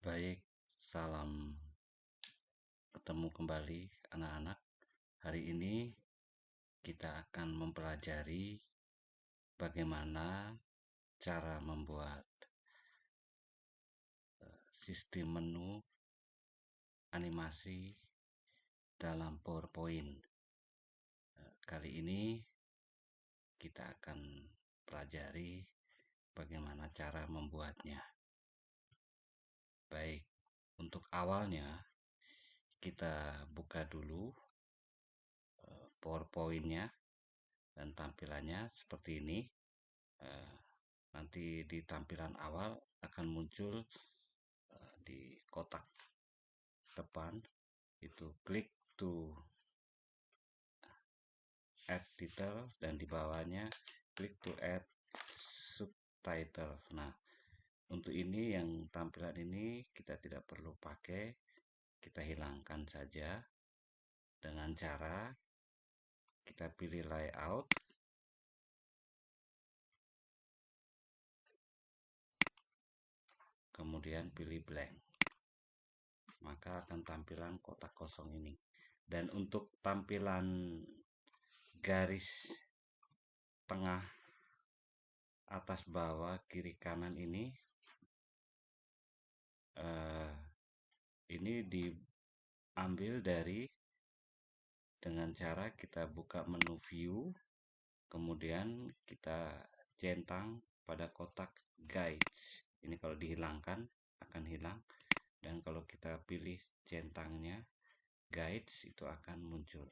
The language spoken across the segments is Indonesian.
Baik, salam ketemu kembali anak-anak. Hari ini kita akan mempelajari bagaimana cara membuat sistem menu animasi dalam PowerPoint. Kali ini kita akan pelajari bagaimana cara membuatnya. Baik, untuk awalnya kita buka dulu PowerPoint-nya dan tampilannya seperti ini. Nanti di tampilan awal akan muncul di kotak depan itu klik to add title, dan di bawahnya klik to add subtitle. Nah, untuk ini yang tampilan ini kita tidak perlu pakai, kita hilangkan saja dengan cara kita pilih layout, kemudian pilih blank, maka akan tampilan kotak kosong ini. Dan untuk tampilan garis tengah atas bawah kiri kanan ini diambil dari dengan cara kita buka menu view, kemudian kita centang pada kotak guides. Ini kalau dihilangkan akan hilang, dan kalau kita pilih centangnya guides itu akan muncul.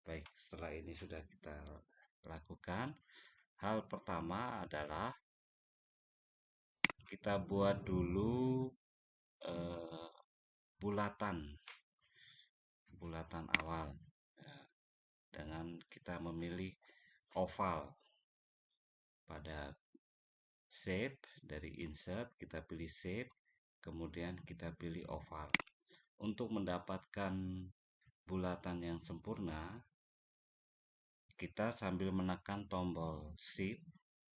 Baik, setelah ini sudah kita lakukan, hal pertama adalah kita buat dulu bulatan awal dengan kita memilih oval. Pada shape, dari insert kita pilih shape, kemudian kita pilih oval. Untuk mendapatkan bulatan yang sempurna, kita sambil menekan tombol shift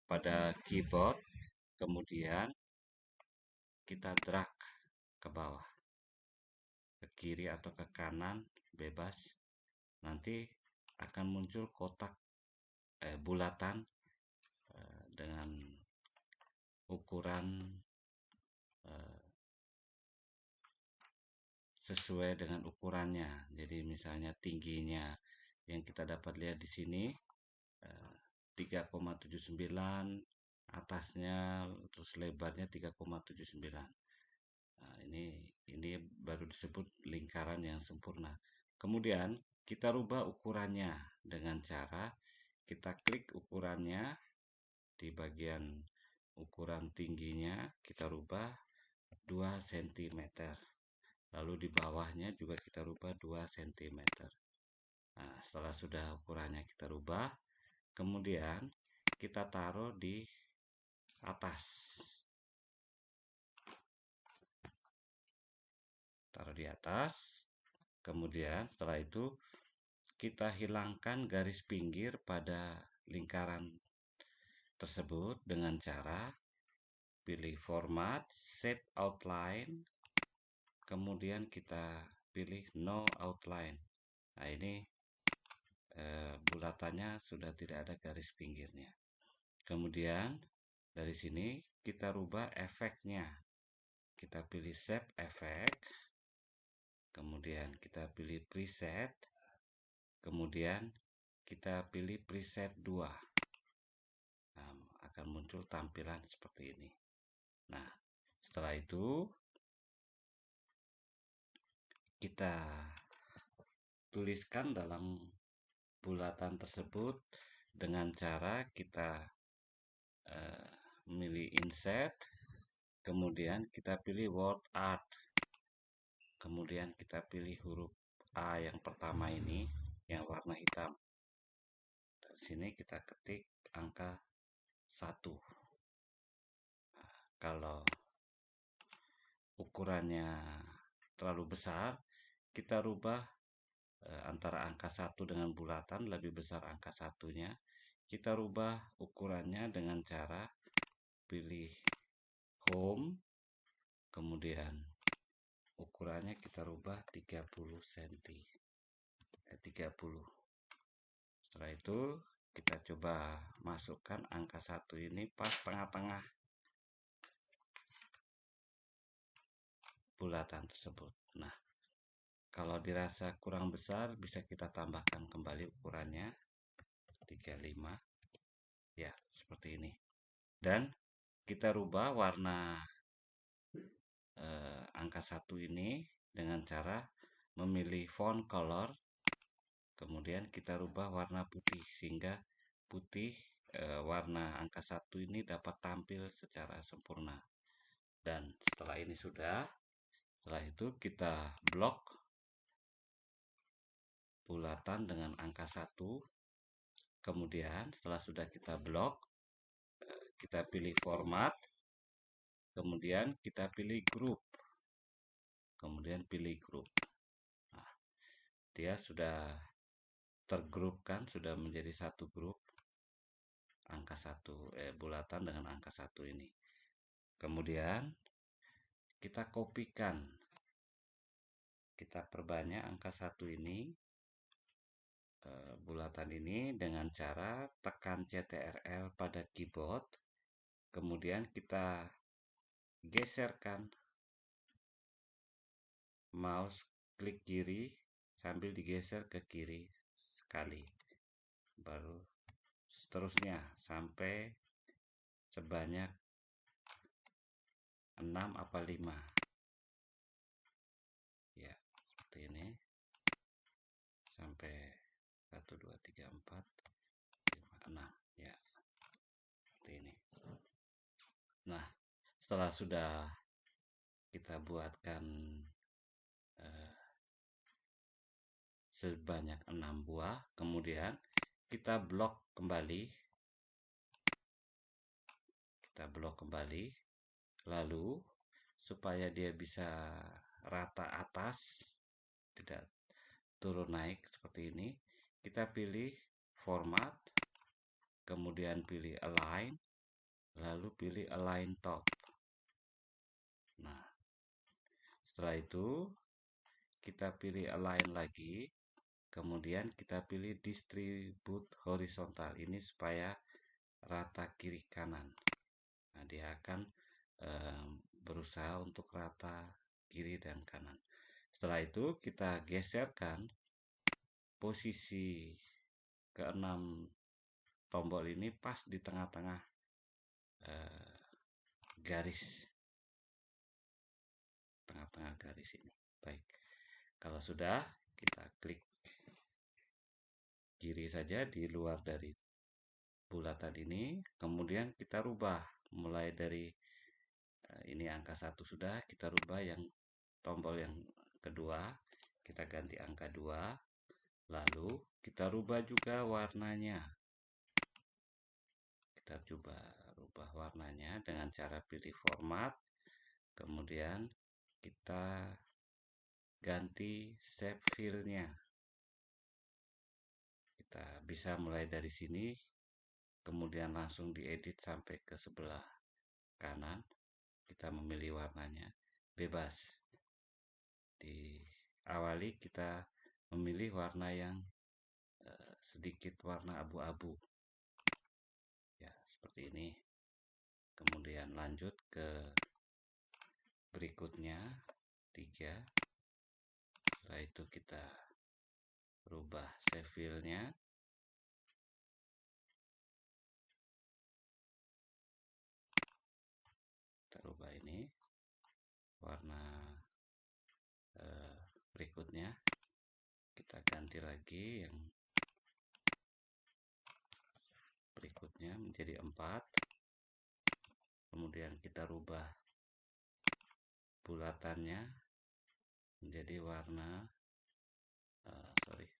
pada keyboard, kemudian kita drag ke bawah, ke kiri atau ke kanan bebas. Nanti akan muncul kotak bulatan dengan ukuran sesuai dengan ukurannya. Jadi misalnya tingginya yang kita dapat lihat di sini 3,79, atasnya terus lebarnya 3,79. Nah, ini baru disebut lingkaran yang sempurna. Kemudian kita rubah ukurannya dengan cara kita klik ukurannya di bagian ukuran tingginya, kita rubah 2 cm. Lalu di bawahnya juga kita rubah 2 cm. Nah, setelah sudah ukurannya kita rubah, kemudian kita taruh di atas. Taruh di atas. Kemudian setelah itu kita hilangkan garis pinggir pada lingkaran tersebut dengan cara pilih format, shape outline, kemudian kita pilih no outline. Nah, ini bulatannya sudah tidak ada garis pinggirnya. Kemudian dari sini kita rubah efeknya. Kita pilih shape effect, kemudian kita pilih preset, kemudian kita pilih preset 2. Nah, akan muncul tampilan seperti ini. Nah, setelah itu kita tuliskan dalam bulatan tersebut dengan cara kita memilih insert, kemudian kita pilih word art, kemudian kita pilih huruf A yang pertama ini yang warna hitam. Dari sini kita ketik angka 1. Nah, kalau ukurannya terlalu besar, kita rubah antara angka 1 dengan bulatan, lebih besar angka 1-nya. Kita rubah ukurannya dengan cara pilih home, kemudian ukurannya kita rubah 30 cm, 30. Setelah itu kita coba masukkan angka 1 ini pas tengah-tengah bulatan tersebut. Nah, kalau dirasa kurang besar bisa kita tambahkan kembali ukurannya 35, ya seperti ini. Dan kita rubah warna angka 1 ini dengan cara memilih font color, kemudian kita rubah warna putih sehingga putih warna angka 1 ini dapat tampil secara sempurna. Dan setelah ini setelah itu kita blok bulatan dengan angka 1. Kemudian setelah sudah kita blok, kita pilih format, kemudian kita pilih grup, kemudian pilih grup. Nah, dia sudah tergrupkan, sudah menjadi satu grup angka 1 bulatan dengan angka 1 ini. Kemudian kita kopikan, kita perbanyak angka 1 ini, bulatan ini dengan cara tekan CTRL pada keyboard, kemudian kita geserkan mouse, klik kiri sambil digeser ke kiri sekali, baru seterusnya sampai sebanyak 6 apa 5, ya seperti ini, sampai 1 2 3 4 5 6, ya seperti ini. Nah, setelah sudah kita buatkan sebanyak 6 buah, kemudian kita blok kembali, lalu supaya dia bisa rata atas, tidak turun naik seperti ini, kita pilih format, kemudian pilih align, lalu pilih align top. Nah, setelah itu kita pilih align lagi, kemudian kita pilih distribute horizontal, ini supaya rata kiri kanan. Nah, dia akan berusaha untuk rata kiri dan kanan. Setelah itu kita geserkan posisi keenam tombol ini pas di tengah-tengah garis, ini. Baik, kalau sudah, kita klik kiri saja di luar dari bulatan ini, kemudian kita rubah mulai dari ini angka 1 sudah, kita rubah yang tombol yang kedua, kita ganti angka 2, lalu kita rubah juga warnanya. Kita coba rubah warnanya dengan cara pilih format, kemudian kita ganti shape fill-nya. Kita bisa mulai dari sini, kemudian langsung diedit sampai ke sebelah kanan. Kita memilih warnanya bebas. Diawali kita memilih warna yang sedikit warna abu-abu, ya seperti ini. Kemudian lanjut ke berikutnya 3. Setelah itu kita rubah shape fill-nya, kita rubah ini warna berikutnya, kita ganti lagi yang berikutnya menjadi 4, kemudian kita rubah bulatannya menjadi warna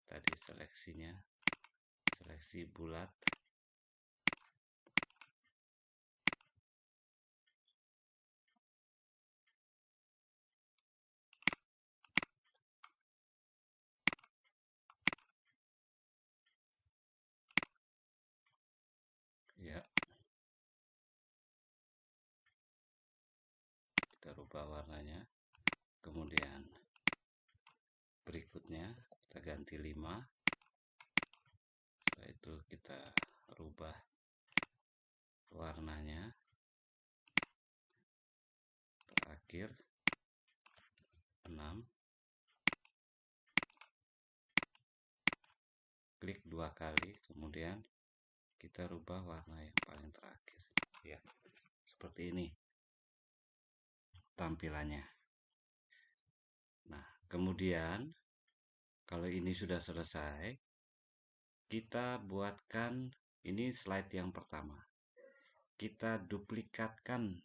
tadi seleksi bulat, ya kita rubah warnanya. Kemudian berikutnya kita ganti 5. Setelah itu kita rubah warnanya. Terakhir 6. Klik 2 kali, kemudian kita rubah warna yang paling terakhir. Ya, seperti ini tampilannya. Nah, kemudian kalau ini sudah selesai, kita buatkan ini slide yang pertama. Kita duplikatkan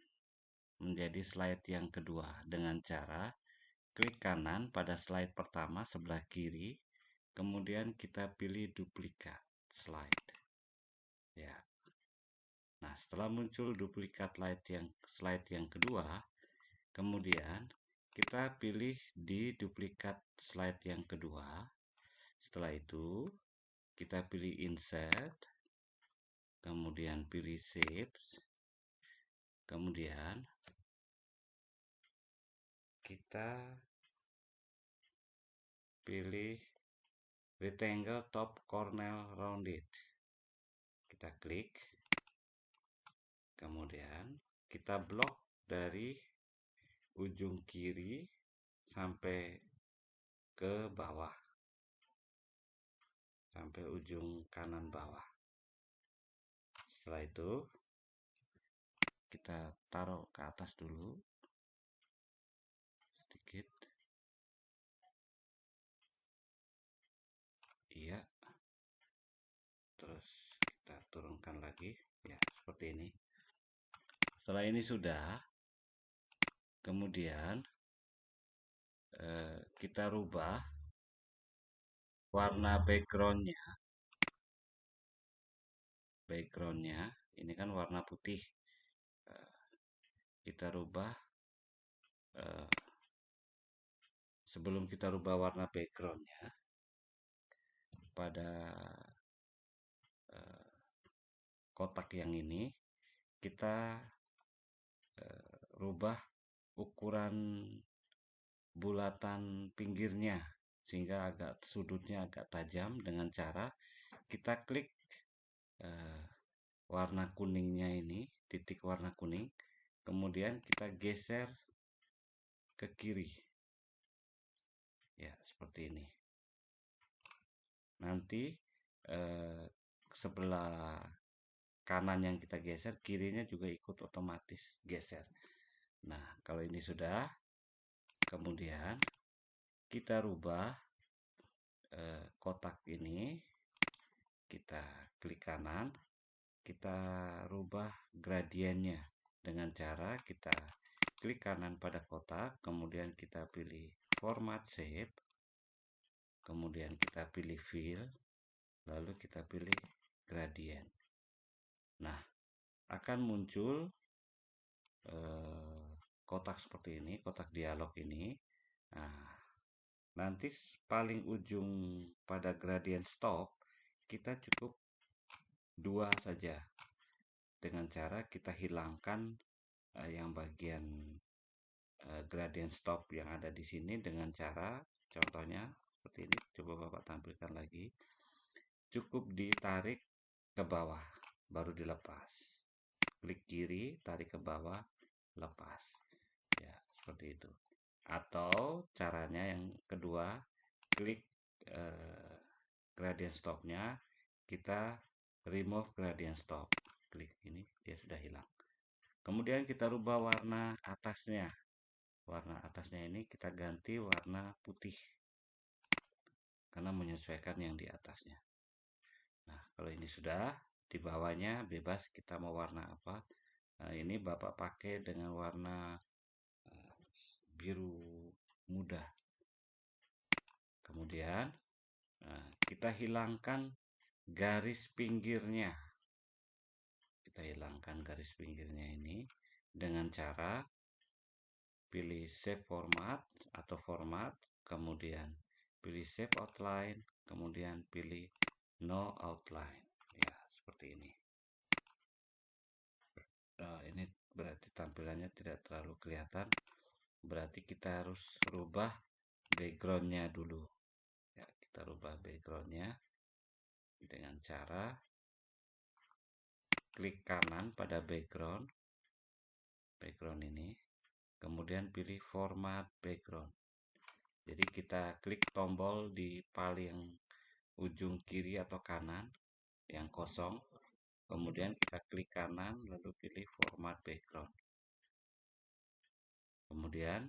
menjadi slide yang kedua dengan cara klik kanan pada slide pertama sebelah kiri, kemudian kita pilih duplikat slide. Ya. Nah, setelah muncul duplikat slide yang kedua, kemudian kita pilih di duplikat slide yang kedua. Setelah itu, kita pilih insert, kemudian pilih shapes, kemudian kita pilih rectangle top corner rounded. Kita klik, kemudian kita blok dari ujung kiri sampai ke bawah, sampai ujung kanan bawah. Setelah itu kita taruh ke atas dulu sedikit. Iya. Terus kita turunkan lagi. Ya, seperti ini. Setelah ini sudah, kemudian kita rubah warna backgroundnya. Backgroundnya ini kan warna putih. Kita rubah sebelum kita rubah warna backgroundnya, pada kotak yang ini kita rubah ukuran bulatan pinggirnya sehingga sudutnya agak tajam dengan cara kita klik warna kuningnya ini, titik warna kuning, kemudian kita geser ke kiri. Ya, seperti ini. Nanti sebelah kanan yang kita geser, kirinya juga ikut otomatis geser. Nah, kalau ini sudah, kemudian kita rubah kotak ini, kita klik kanan, kita rubah gradiennya dengan cara kita klik kanan pada kotak, kemudian kita pilih format shape, kemudian kita pilih fill, lalu kita pilih gradient. Nah, akan muncul kotak seperti ini, kotak dialog ini. Nah, nanti paling ujung pada gradient stop kita cukup 2 saja, dengan cara kita hilangkan yang bagian gradient stop yang ada di sini dengan cara, contohnya seperti ini. Coba Bapak tampilkan lagi. Cukup ditarik ke bawah baru dilepas. Klik kiri, tarik ke bawah, lepas. Ya, seperti itu. Atau caranya yang kedua, klik gradient stopnya, kita remove gradient stop. Klik ini, dia sudah hilang. Kemudian kita rubah warna atasnya. Warna atasnya ini kita ganti warna putih karena menyesuaikan yang di atasnya. Nah, kalau ini sudah, di bawahnya bebas kita mau warna apa. Nah, ini Bapak pakai dengan warna biru muda. Kemudian kita hilangkan garis pinggirnya. Kita hilangkan garis pinggirnya ini dengan cara pilih shape format atau format, kemudian pilih shape outline, kemudian pilih no outline. Ya, seperti ini. Ini berarti tampilannya tidak terlalu kelihatan, berarti kita harus rubah backgroundnya dulu. Ya, kita rubah backgroundnya dengan cara klik kanan pada background ini, kemudian pilih format background. Jadi kita klik tombol di paling ujung kiri atau kanan yang kosong, kemudian kita klik kanan lalu pilih format background. Kemudian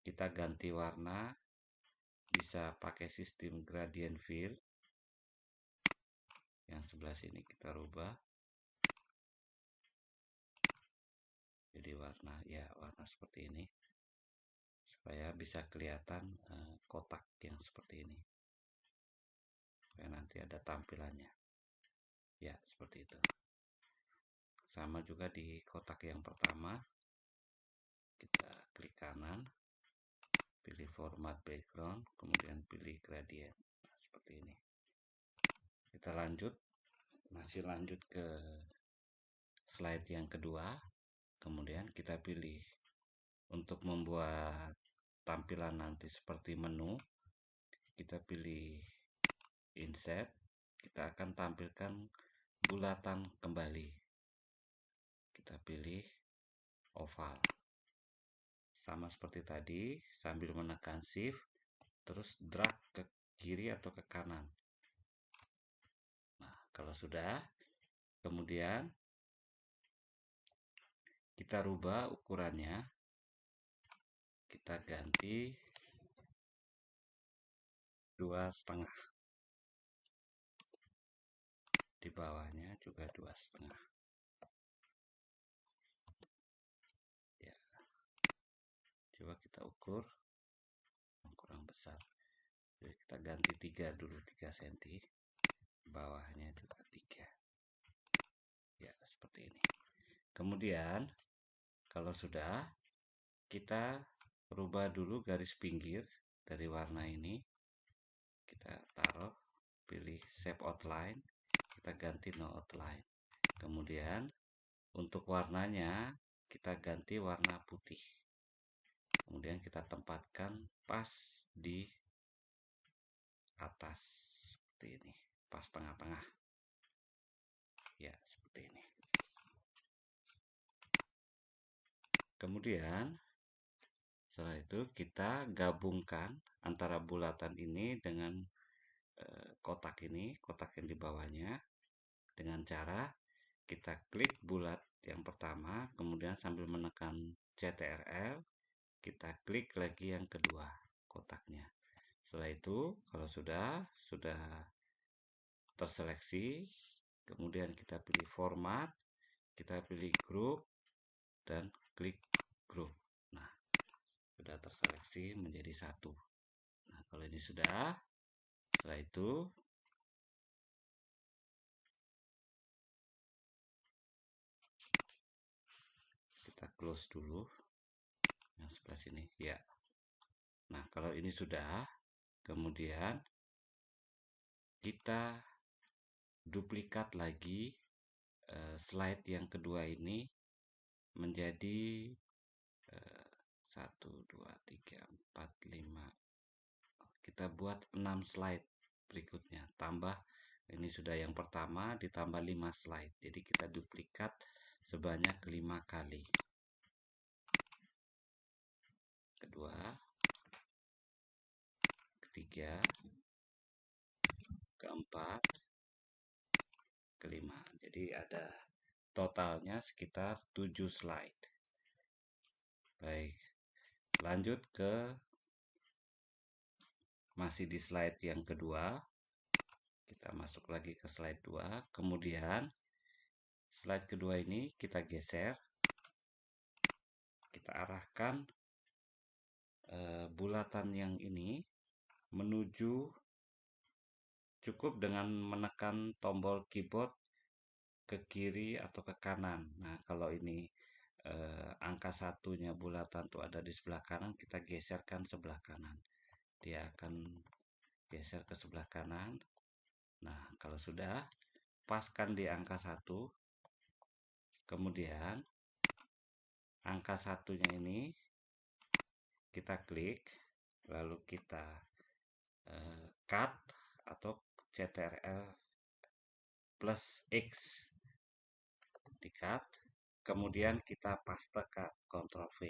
kita ganti warna, bisa pakai sistem gradient fill. Yang sebelah sini kita rubah jadi warna seperti ini, supaya bisa kelihatan kotak yang seperti ini, supaya nanti ada tampilannya. Ya, seperti itu. Sama juga di kotak yang pertama, kita klik kanan, pilih format background, kemudian pilih gradient. Nah, seperti ini. Kita masih lanjut ke slide yang kedua. Kemudian kita pilih untuk membuat tampilan nanti seperti menu, kita pilih insert, kita akan tampilkan bulatan kembali. Kita pilih oval. Sama seperti tadi, sambil menekan shift, terus drag ke kiri atau ke kanan. Nah, kalau sudah, kemudian kita rubah ukurannya, kita ganti 2,5, di bawahnya juga 2,5. Ya, coba kita ukur yang kurang besar. Jadi kita ganti 3 dulu, 3 cm, bawahnya juga 3. Ya, seperti ini. Kemudian kalau sudah, kita rubah dulu garis pinggir dari warna ini, kita taruh, pilih shape outline, kita ganti no outline. Kemudian untuk warnanya kita ganti warna putih, kemudian kita tempatkan pas di atas seperti ini, pas tengah-tengah. Ya, seperti ini. Kemudian setelah itu kita gabungkan antara bulatan ini dengan kotak ini, kotak yang di bawahnya, dengan cara kita klik bulat yang pertama, kemudian sambil menekan CTRL, kita klik lagi yang kedua kotaknya. Setelah itu, kalau sudah terseleksi, kemudian kita pilih format, kita pilih group, dan klik group. Nah, sudah terseleksi menjadi satu. Nah, kalau ini sudah, setelah itu kita close dulu yang sebelah sini. Ya. Nah, kalau ini sudah, kemudian kita duplikat lagi slide yang kedua ini menjadi 1, 2, 3, 4, 5. Kita buat 6 slide berikutnya. Tambah, ini sudah yang pertama, ditambah 5 slide. Jadi kita duplikat sebanyak 5 kali. Kedua, ketiga, keempat, kelima. Jadi ada totalnya sekitar 7 slide. Baik, lanjut ke masih di slide yang kedua. Kita masuk lagi ke slide 2. Kemudian slide kedua ini kita geser. Kita arahkan bulatan yang ini menuju, cukup dengan menekan tombol keyboard ke kiri atau ke kanan. Nah, kalau ini angka satunya bulatan tuh ada di sebelah kanan, kita geserkan sebelah kanan. Dia akan geser ke sebelah kanan. Nah, kalau sudah, paskan di angka 1. Kemudian angka satunya ini kita klik, lalu kita cut atau CTRL plus X di cut, kemudian kita pastekan Ctrl V.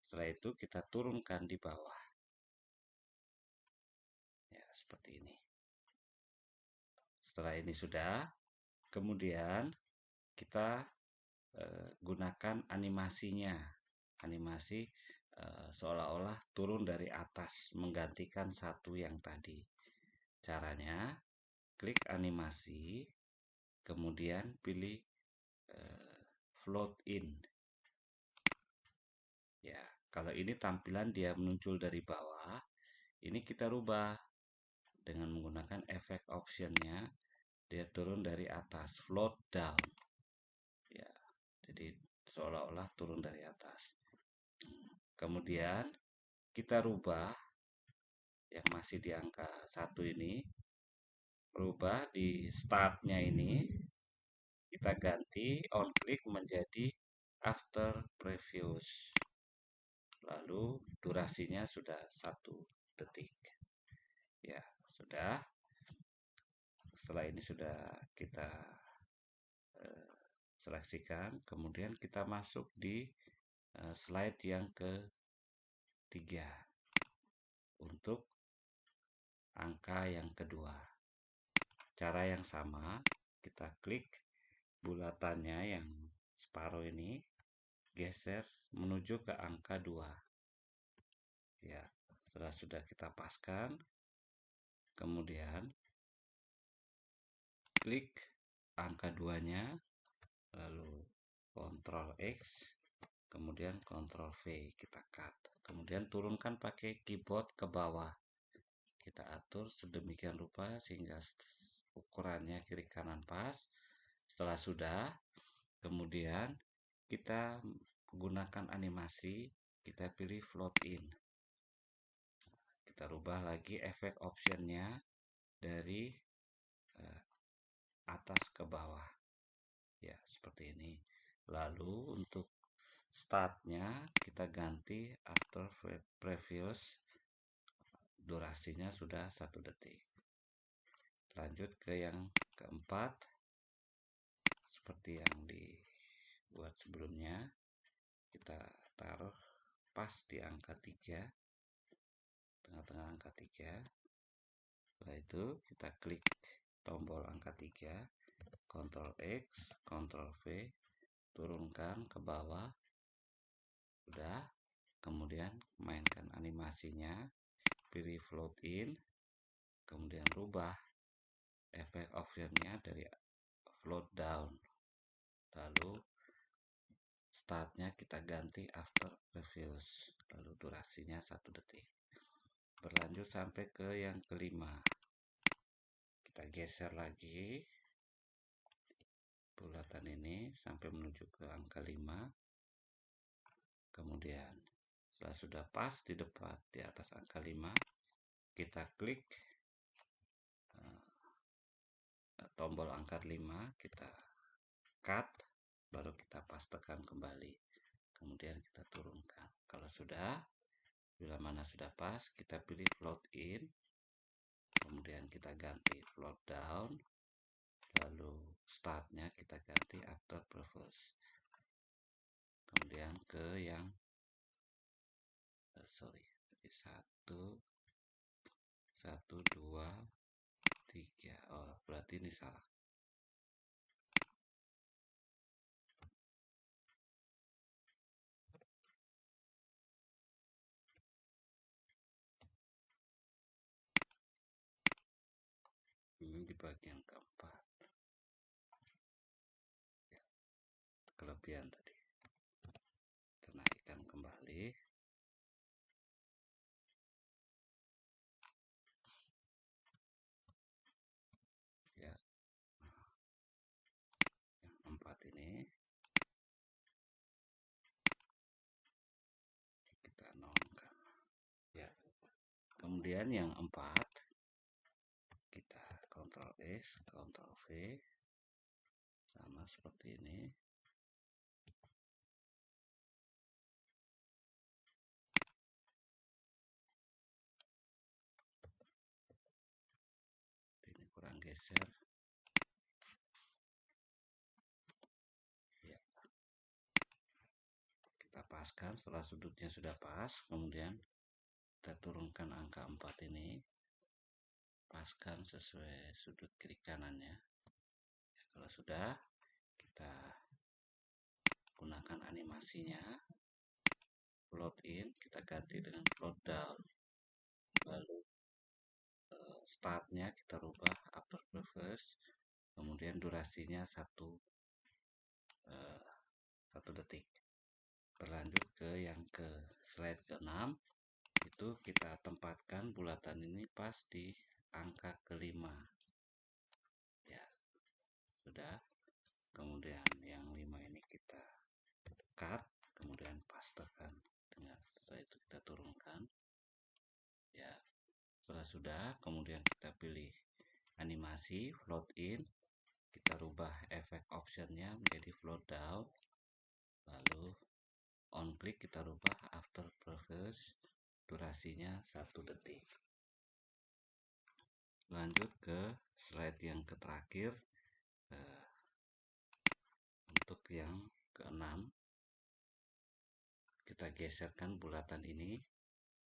Setelah itu kita turunkan di bawah, ya seperti ini. Setelah ini sudah, kemudian kita gunakan animasinya, animasi seolah-olah turun dari atas menggantikan satu yang tadi. Caranya klik animasi, kemudian pilih float in. Ya, kalau ini tampilan dia muncul dari bawah, ini kita rubah dengan menggunakan efek optionnya, dia turun dari atas, float down. Ya, jadi seolah-olah turun dari atas. Kemudian kita rubah yang masih di angka 1 ini, rubah di startnya ini, kita ganti on click menjadi after previous, lalu durasinya sudah 1 detik. Ya sudah. Setelah ini sudah kita seleksikan, kemudian kita masuk di slide yang ketiga untuk angka yang kedua. Cara yang sama, kita klik bulatannya yang separuh ini, geser menuju ke angka 2. Ya, sudah kita paskan, kemudian klik angka 2-nya, lalu Ctrl X, kemudian Ctrl V, kita cut. Kemudian turunkan pakai keyboard ke bawah. Kita atur sedemikian rupa sehingga ukurannya kiri kanan pas. Setelah sudah, kemudian kita gunakan animasi, kita pilih float in. Kita rubah lagi efek optionnya dari atas ke bawah. Ya, seperti ini. Lalu untuk startnya kita ganti after previous, durasinya sudah 1 detik. Lanjut ke yang keempat, seperti yang dibuat sebelumnya, kita taruh pas di angka 3, tengah-tengah angka 3. Setelah itu kita klik tombol angka 3, Ctrl X, Ctrl V, turunkan ke bawah. Sudah. Kemudian mainkan animasinya, pilih float in, kemudian rubah efek optionnya dari float down, lalu startnya kita ganti after previous, lalu durasinya 1 detik. Berlanjut sampai ke yang kelima, kita geser lagi bulatan ini sampai menuju ke angka 5. Kemudian setelah sudah pas di depan di atas angka 5, kita klik tombol angka 5, kita cut, baru kita pastekan kembali, kemudian kita turunkan. Kalau sudah, bila mana sudah pas, kita pilih float in, kemudian kita ganti float down, lalu startnya kita ganti after previous. Kemudian ke yang satu, dua, tiga. Oh, berarti ini salah. Ini di bagian keempat. Ya, kelebihan tadi. Kita naikkan kembali. Ya, yang 4 ini kita nolkan. Ya, kemudian yang 4 kita Ctrl X, Ctrl V, sama seperti ini. geser ya, kita paskan. Setelah sudutnya sudah pas, kemudian kita turunkan angka 4 ini, paskan sesuai sudut kiri kanannya ya. Kalau sudah, kita gunakan animasinya, float in kita ganti dengan float down, lalu startnya kita rubah after preface, kemudian durasinya 1 detik. Berlanjut ke yang ke slide ke-6, itu kita tempatkan bulatan ini pas di angka kelima ya. Sudah, kemudian yang 5 ini kita cut, kemudian pastekan dengan, setelah itu kita turunkan ya. Setelah sudah, kemudian kita pilih animasi float in, kita rubah efek optionnya menjadi float down, lalu on click kita rubah after preface, durasinya 1 detik. Lanjut ke slide yang terakhir, untuk yang ke-6, kita geserkan bulatan ini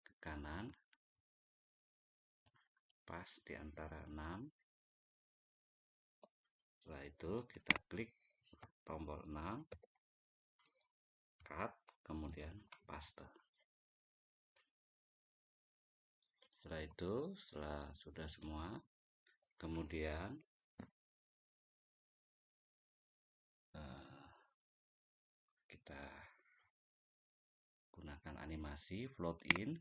ke kanan pas di antara 6. Setelah itu kita klik tombol 6, cut, kemudian paste. Setelah itu, setelah sudah semua, kemudian kita gunakan animasi float in,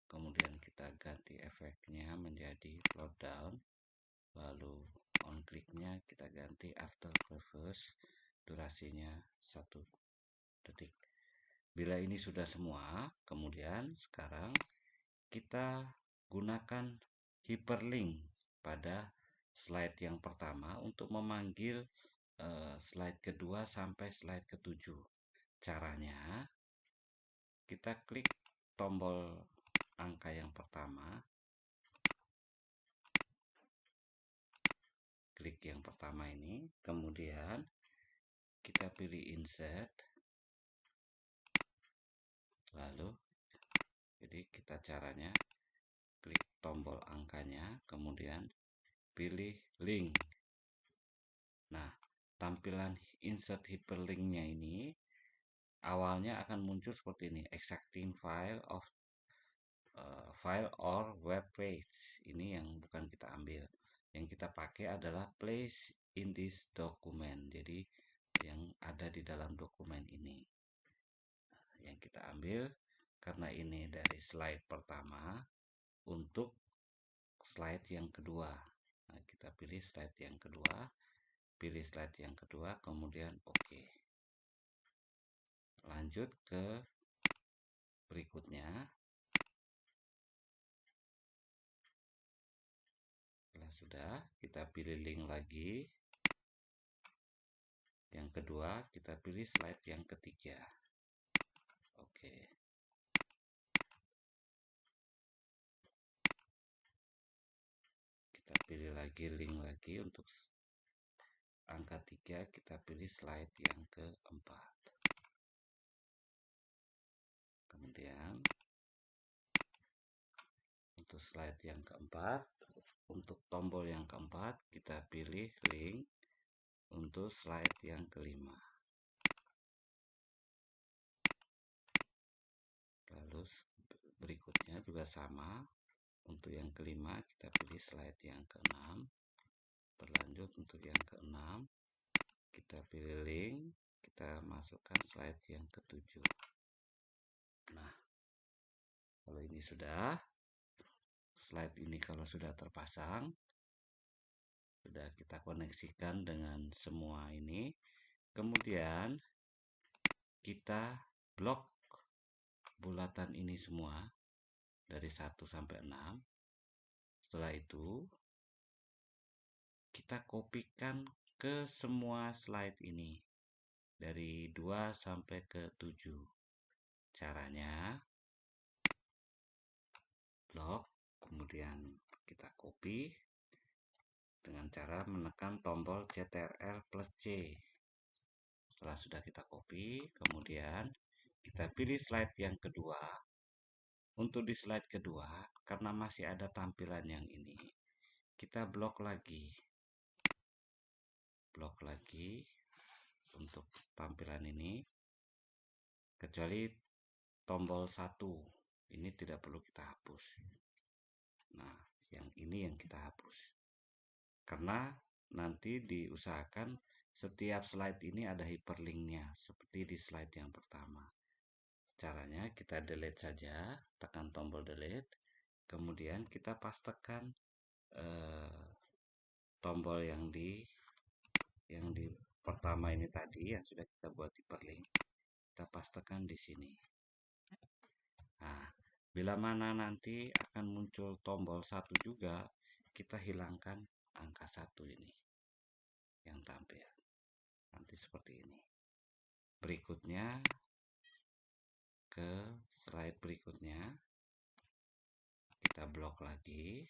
kemudian kita ganti efeknya menjadi float down, lalu on clicknya kita ganti after preface, durasinya 1 detik. Bila ini sudah semua, kemudian sekarang kita gunakan hyperlink pada slide yang pertama untuk memanggil slide kedua sampai slide ke-7. Caranya, kita klik tombol angka yang pertama, klik yang pertama ini, kemudian kita pilih insert, lalu jadi kita caranya klik tombol angkanya, kemudian pilih link. Nah, tampilan insert hyperlinknya ini awalnya akan muncul seperti ini, extracting file of file or web page. Ini yang bukan kita ambil. Yang kita pakai adalah place in this document. Jadi yang ada di dalam dokumen ini. Yang kita ambil karena ini dari slide pertama untuk slide yang kedua. Nah, kita pilih slide yang kedua, pilih slide yang kedua, kemudian oke. Lanjut ke berikutnya. Setelah sudah, kita pilih link lagi. Yang kedua, kita pilih slide yang ketiga. Oke. Kita pilih lagi link lagi untuk angka 3, kita pilih slide yang keempat. Kemudian untuk slide yang keempat, untuk tombol yang keempat, kita pilih link untuk slide yang kelima. Lalu berikutnya juga sama, untuk yang kelima kita pilih slide yang keenam. Berlanjut untuk yang keenam, kita pilih link, kita masukkan slide yang ketujuh. Nah, kalau ini sudah, slide ini kalau sudah terpasang, sudah kita koneksikan dengan semua ini, kemudian kita blok bulatan ini semua dari 1 sampai 6. Setelah itu kita kopikan ke semua slide ini dari 2 sampai ke 7. Caranya blok, kemudian kita copy, dengan cara menekan tombol CTRL plus C. Setelah sudah kita copy, kemudian kita pilih slide yang kedua. Untuk di slide kedua, karena masih ada tampilan yang ini, kita blok lagi untuk tampilan ini, kecuali tombol 1 ini tidak perlu kita hapus. Nah, yang ini yang kita hapus, karena nanti diusahakan setiap slide ini ada hyperlinknya seperti di slide yang pertama. Caranya kita delete saja, tekan tombol delete, kemudian kita pastekan tombol yang di pertama ini tadi yang sudah kita buat hyperlink, kita pastekan di sini. Nah, bila mana nanti akan muncul tombol 1 juga, kita hilangkan angka 1 ini yang tampil. Nanti seperti ini. Berikutnya ke slide berikutnya, kita blok lagi.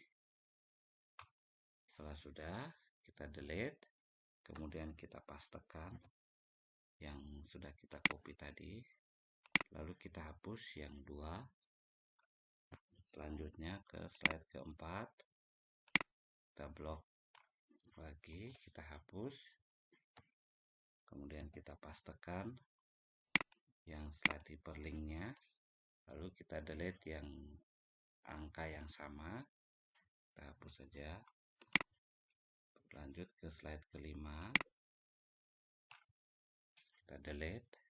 Setelah sudah, kita delete, kemudian kita pastekan yang sudah kita copy tadi, lalu kita hapus yang 2. Selanjutnya ke slide keempat, kita blok lagi, kita hapus, kemudian kita pastekan yang slide hyperlinknya, lalu kita delete yang angka yang sama, kita hapus saja. Lanjut ke slide kelima, kita delete,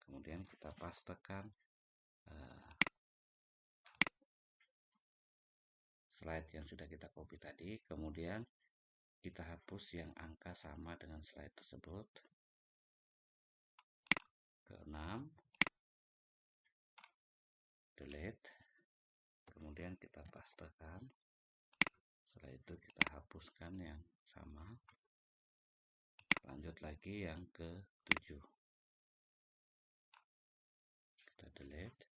kemudian kita pastekan slide yang sudah kita copy tadi, kemudian kita hapus yang angka sama dengan slide tersebut. Ke-6, delete, kemudian kita pastekan. Setelah itu kita hapuskan yang sama. Lanjut lagi yang ke-7, kita delete,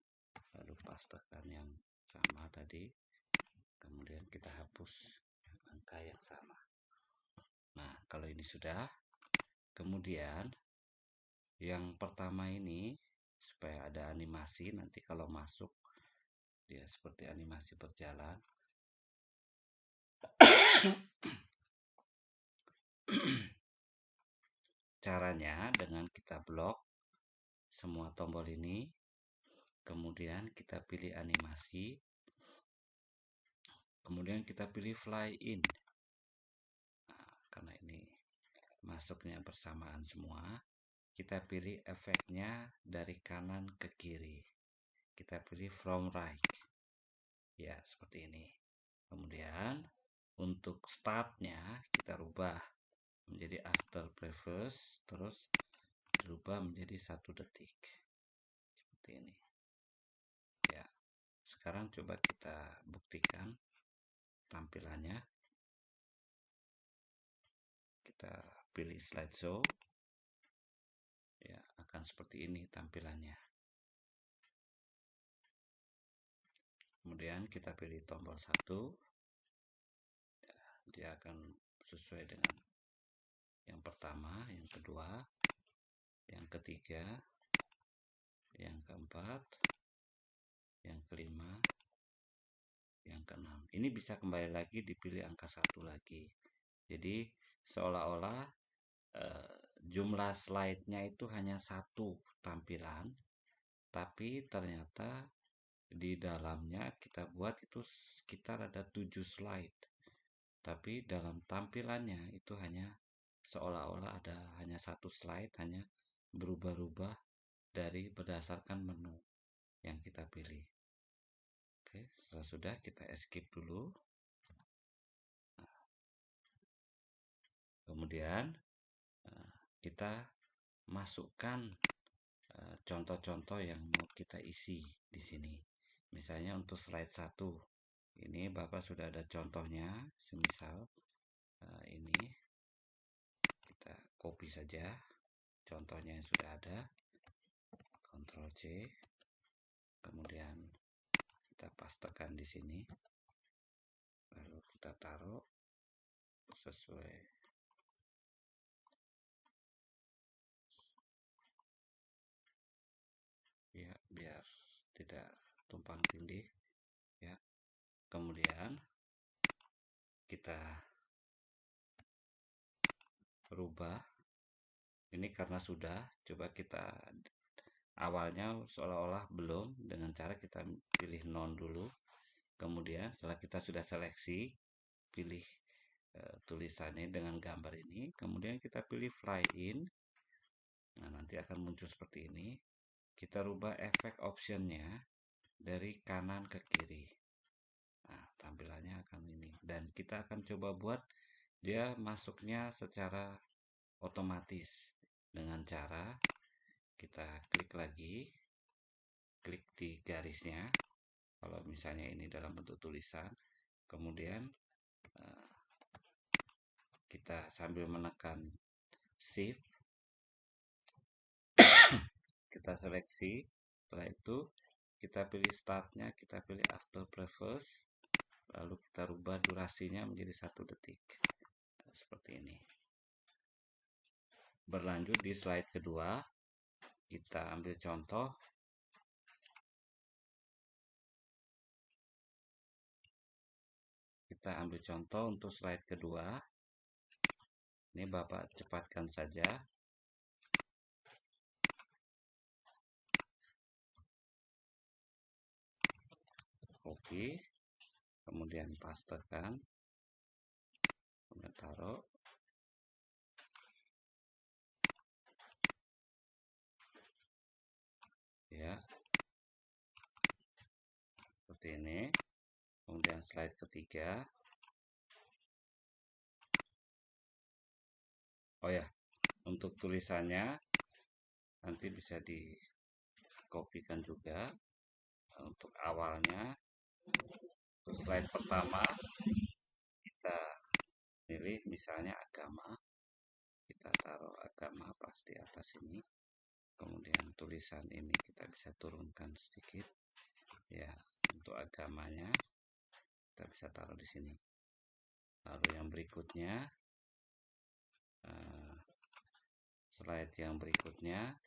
lalu pastekan yang sama tadi, kemudian kita hapus angka yang sama. Nah, kalau ini sudah, kemudian yang pertama ini supaya ada animasi, nanti kalau masuk dia seperti animasi berjalan. Caranya dengan kita blok semua tombol ini, kemudian kita pilih animasi, kemudian kita pilih fly in. Nah, karena ini masuknya bersamaan semua, kita pilih efeknya dari kanan ke kiri. Kita pilih from right. Ya, seperti ini. Kemudian untuk startnya kita rubah menjadi after previous, terus dirubah menjadi 1 detik. Seperti ini. Ya. Sekarang coba kita buktikan tampilannya. Kita pilih slideshow. Ya, akan seperti ini tampilannya. Kemudian kita pilih tombol 1. Ya, dia akan sesuai dengan yang pertama, yang kedua, yang ketiga, yang keempat, yang kelima, yang keenam. Ini bisa kembali lagi dipilih angka 1 lagi. Jadi seolah-olah jumlah slide-nya itu hanya 1 tampilan, tapi ternyata di dalamnya kita buat itu sekitar ada 7 slide. Tapi dalam tampilannya itu hanya seolah-olah ada hanya 1 slide, hanya berubah-ubah dari berdasarkan menu yang kita pilih. Oke, setelah sudah kita escape dulu. Kemudian kita masukkan contoh-contoh yang mau kita isi di sini. Misalnya untuk slide 1, ini Bapak sudah ada contohnya, semisal ini kita copy saja contohnya yang sudah ada, Ctrl C, kemudian kita pastekan di sini, lalu kita taruh sesuai ya, biar tidak tumpang tindih ya. Kemudian kita rubah ini karena sudah, coba kita awalnya seolah-olah belum, dengan cara kita pilih non dulu. Kemudian setelah kita sudah seleksi, pilih tulisannya dengan gambar ini, kemudian kita pilih fly in. Nah, nanti akan muncul seperti ini. Kita rubah efek optionnya dari kanan ke kiri. Nah, tampilannya akan ini. Dan kita akan coba buat dia masuknya secara otomatis dengan cara kita klik lagi, klik di garisnya. Kalau misalnya ini dalam bentuk tulisan, kemudian kita sambil menekan shift, kita seleksi. Setelah itu kita pilih startnya, kita pilih after preface, lalu kita rubah durasinya menjadi 1 detik. Nah, seperti ini. Berlanjut di slide kedua, kita ambil contoh. Kita ambil contoh untuk slide kedua. Ini Bapak cepatkan saja. Copy, kemudian pastekan, kemudian taruh. Ya, seperti ini. Kemudian slide ketiga. Oh ya, untuk tulisannya nanti bisa dikopikan juga. Untuk awalnya, untuk slide pertama kita pilih misalnya agama. Kita taruh agama pas di atas ini. Kemudian tulisan ini kita bisa turunkan sedikit. Ya, untuk agamanya kita bisa taruh di sini. Lalu yang berikutnya, slide yang berikutnya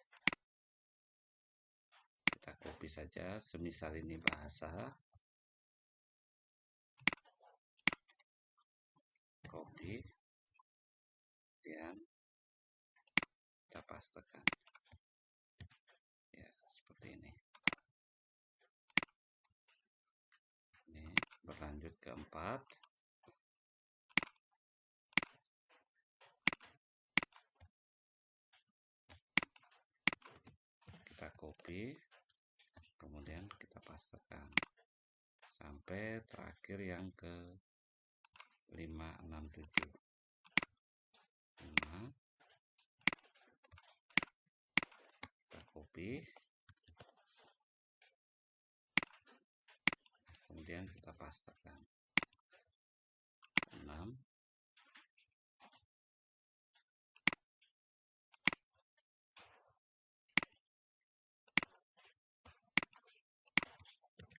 kita copy saja, semisal ini bahasa, copy, dan kita pastekan. Ya, seperti ini. Ini berlanjut ke 4. Kita copy, kemudian kita pastekan sampai terakhir yang ke 5, 6, 7. 5. Kita copy, kemudian kita pastekan 6.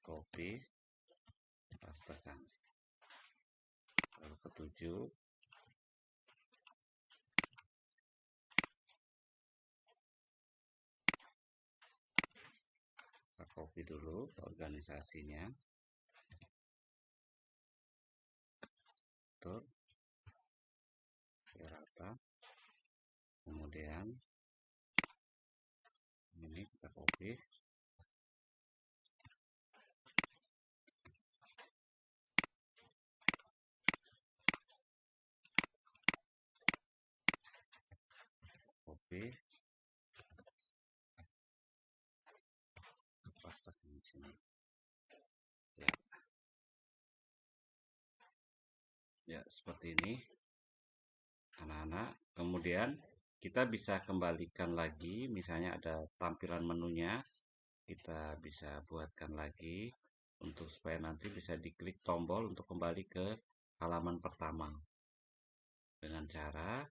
Copy, pastekan. Lalu ke 7. Kita copy dulu organisasinya. Tuh, rata. Kemudian ini kita copy. Copy. Pastekan di sini. Ya. Ya, seperti ini anak-anak. Kemudian kita bisa kembalikan lagi, misalnya ada tampilan menunya, kita bisa buatkan lagi untuk supaya nanti bisa diklik tombol untuk kembali ke halaman pertama. Dengan cara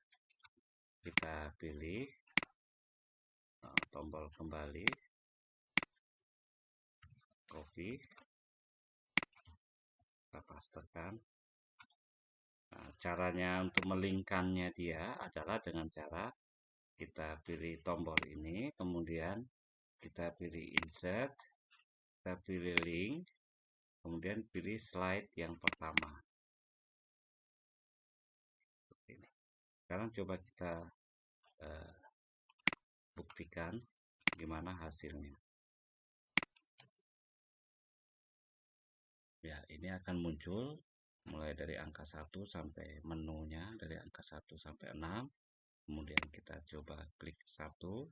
kita pilih tombol kembali, copy, kita pastekan, Nah, caranya untuk melingkannya dia adalah dengan cara kita pilih tombol ini, kemudian kita pilih insert, kita pilih link, kemudian pilih slide yang pertama. Sekarang coba kita eh, buktikan gimana hasilnya. Ya, ini akan muncul mulai dari angka 1 sampai menunya dari angka 1 sampai 6. Kemudian kita coba klik 1,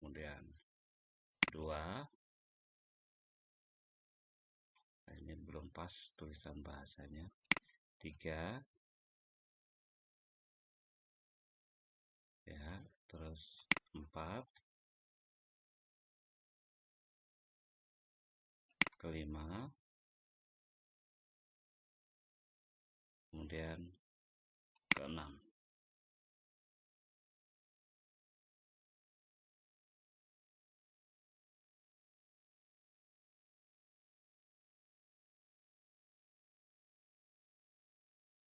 kemudian 2. Nah, ini belum pas tulisan bahasanya. 3, ya, terus 4, kelima, kemudian keenam.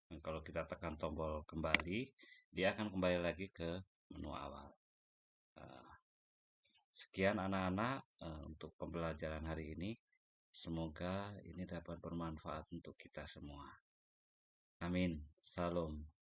Nah, kalau kita tekan tombol kembali, dia akan kembali lagi ke menu awal. Nah, sekian anak-anak untuk pembelajaran hari ini. Semoga ini dapat bermanfaat untuk kita semua. Amin. Salam.